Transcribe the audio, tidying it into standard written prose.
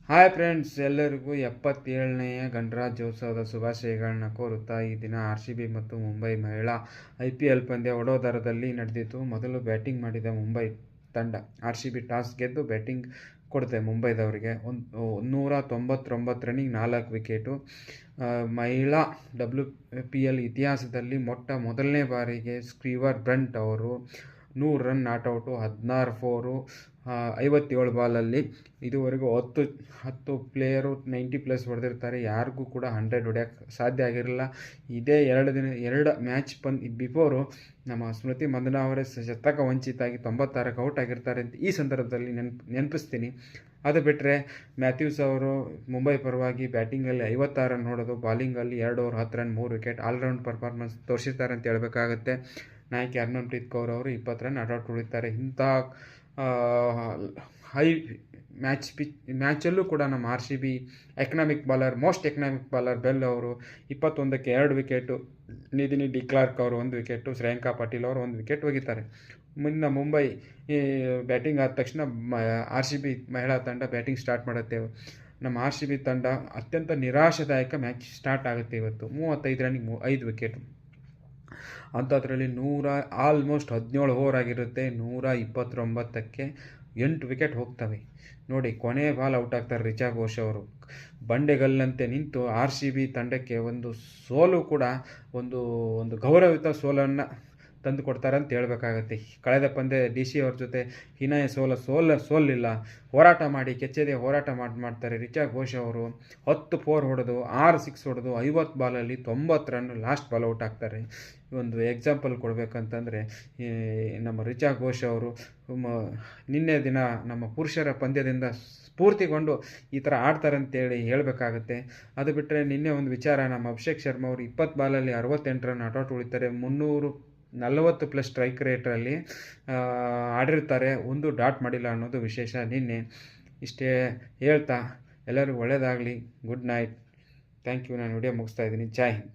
Hi friends, ಎಲ್ಲರಿಗೂ 77ನೇ ಗಣರಾಜ್ಯೋತ್ಸವದ ಶುಭಾಶಯಗಳನ್ನ ಕೋರುತ್ತಾ ಈ ದಿನ RCB ಮತ್ತು ಮುಂಬೈ ಮಹಿಳಾ IPL ಪಂದ್ಯ ವಡೋದರದಲ್ಲಿ ನಡೆದಿತ್ತು. ಮೊದಲು ಬ್ಯಾಟಿಂಗ್ ಮಾಡಿದ ಮುಂಬೈ ತಂಡ RCB ಟಾಸ್ ಗೆದ್ದು ಬ್ಯಾಟಿಂಗ್ ಕೊಡುತ್ತೆ ಮುಂಬೈದವರಿಗೆ. 199 ರನ್ನಿಗೆ 4 ವಿಕೆಟು. ಮಹಿಳಾ WPL ಇತಿಹಾಸದಲ್ಲಿ ಮೊದಲನೇ ಬಾರಿಗೆ ಸ್ಟೀವರ್ ಬ್ರಂಟ್ ಅವರು 100 ರನ್ ನಾಟ್ಔಟು, 16 ಫೋರು, 57 ಬಾಲಲ್ಲಿ. ಇದುವರೆಗೂ 10 ಪ್ಲೇಯರು 90+ ಹೊಡೆದಿರ್ತಾರೆ. ಯಾರಿಗೂ ಕೂಡ 100 ಹೊಡೆಯೋಕ್ಕೆ ಸಾಧ್ಯ ಆಗಿರಲಿಲ್ಲ. ಇದೇ 2 ಮ್ಯಾಚ್ ಬಿಫೋರು ನಮ್ಮ ಸ್ಮೃತಿ ಮಂದನಾ ಅವರೇ ಶತಕ ವಂಚಿತಾಗಿ 96ಕ್ಕೆ ಔಟ್ ಆಗಿರ್ತಾರೆ ಅಂತ ಈ ಸಂದರ್ಭದಲ್ಲಿ ನೆನಪಿಸ್ತೀನಿ. ಅದು ಬಿಟ್ಟರೆ ಮ್ಯಾಥ್ಯೂಸ್ ಅವರು ಮುಂಬೈ ಪರವಾಗಿ ಬ್ಯಾಟಿಂಗಲ್ಲಿ 56 ರನ್ ಹೊಡೆದು, ಬಾಲಿಂಗಲ್ಲಿ 2 over 10 run 3 wicket all round performance ತೋರಿಸಿರ್ತಾರೆ ಅಂತ ಹೇಳಬೇಕಾಗುತ್ತೆ. ನಾಯಕಿ ಹರ್ಮನ್ಪ್ರೀತ್ ಕೌರ್ ಅವರು 20 ರನ್ ಔಟ್ ಹೊಡಿತಾರೆ. ಇಂಥ ಹೈ ಮ್ಯಾಚಲ್ಲೂ ಕೂಡ ನಮ್ಮ RCB most economic bowler bell ಅವರು 21ಕ್ಕೆ 2 ವಿಕೆಟು, ನಿಧಿನಿ ಡಿ ಕ್ಲಾರ್ಕ್ ಅವರು 1 ವಿಕೆಟು, ಶ್ರೇಯಾಂಕಾ ಪಾಟೀಲ್ ಅವರು 1 ವಿಕೆಟ್ ಹೋಗಿದ್ದಾರೆ. ಮುಂಬೈ ಬ್ಯಾಟಿಂಗ್ ಆದ ತಕ್ಷಣ RCB ಮಹಿಳಾ ತಂಡ ಬ್ಯಾಟಿಂಗ್ ಸ್ಟಾರ್ಟ್ ಮಾಡುತ್ತೆ. ನಮ್ಮ RCB ತಂಡ ಅತ್ಯಂತ ನಿರಾಶಾದಾಯಕ ಮ್ಯಾಚ್ ಸ್ಟಾರ್ಟ್ ಆಗುತ್ತೆ. ಇವತ್ತು 35 ರನ್ನಿಗೆ 5 ವಿಕೆಟು. ಅಂಥದ್ರಲ್ಲಿ ಆಲ್ಮೋಸ್ಟ್ 17 ಓವರ್ ಆಗಿರುತ್ತೆ. 129ಕ್ಕೆ 8 ವಿಕೆಟ್ ಹೋಗ್ತವೆ. ನೋಡಿ, ಕೊನೆ ಬಾಲ್ ಔಟ್ ಆಗ್ತಾರೆ ರಿಚಾ ಘೋಷ್ ಅವರು. ಬಂಡೆಗಲ್ಲಂತೆ ನಿಂತು RCB ತಂಡಕ್ಕೆ ಒಂದು ಸೋಲು ಕೂಡ ಒಂದು ಗೌರವಯುತ ಸೋಲನ್ನು ತಂದು ಕೊಡ್ತಾರೆ ಅಂತ ಹೇಳಬೇಕಾಗತ್ತೆ. ಕಳೆದ ಪಂದ್ಯ DC ಅವ್ರ ಜೊತೆ ಹೀನಾಯ ಸೋಲಿಲ್ಲ, ಹೋರಾಟ ಮಾಡಿ ಕೆಚ್ಚದೆ ಹೋರಾಟ ಮಾಡ್ತಾರೆ. ರಿಚಾ ಘೋಷ್ ಅವರು 10 4 ಹೊಡೆದು 6 6 ಹೊಡೆದು 50 ಬಾಲಲ್ಲಿ 90 ರನ್ ಲಾಸ್ಟ್ ಬಾಲ್ ಔಟ್ ಆಗ್ತಾರೆ. ಒಂದು ಎಕ್ಸಾಂಪಲ್ ಕೊಡಬೇಕಂತಂದರೆ ನಮ್ಮ ರಿಚಾ ಘೋಷ್ ಅವರು ನಿನ್ನೆ ದಿನ ನಮ್ಮ ಪುರುಷರ ಪಂದ್ಯದಿಂದ ಸ್ಫೂರ್ತಿಗೊಂಡು ಈ ಥರ ಆಡ್ತಾರೆ ಅಂತೇಳಿ ಹೇಳಬೇಕಾಗತ್ತೆ. ಅದು ಬಿಟ್ಟರೆ ನಿನ್ನೆ ಒಂದು ವಿಚಾರ, ನಮ್ಮ ಅಭಿಷೇಕ್ ಶರ್ಮಾ ಅವರು 20 ಬಾಲಲ್ಲಿ 68 ರನ್ ಔಟ್ ಉಳಿತಾರೆ. 340+ ಸ್ಟ್ರೈಕ್ ರೇಟಲ್ಲಿ ಆಡಿರ್ತಾರೆ. ಒಂದು ಡಾಟ್ ಮಾಡಿಲ್ಲ ಅನ್ನೋದು ವಿಶೇಷ. ನಿನ್ನೆ ಇಷ್ಟೇ ಹೇಳ್ತಾ ಎಲ್ಲರಿಗೂ ಒಳ್ಳೆಯದಾಗಲಿ. Good night. Thank you. ನಾನು ವಿಡಿಯೋ ಮುಗಿಸ್ತಾ ಇದ್ದೀನಿ. ಜೈ ಹಿಂದ್.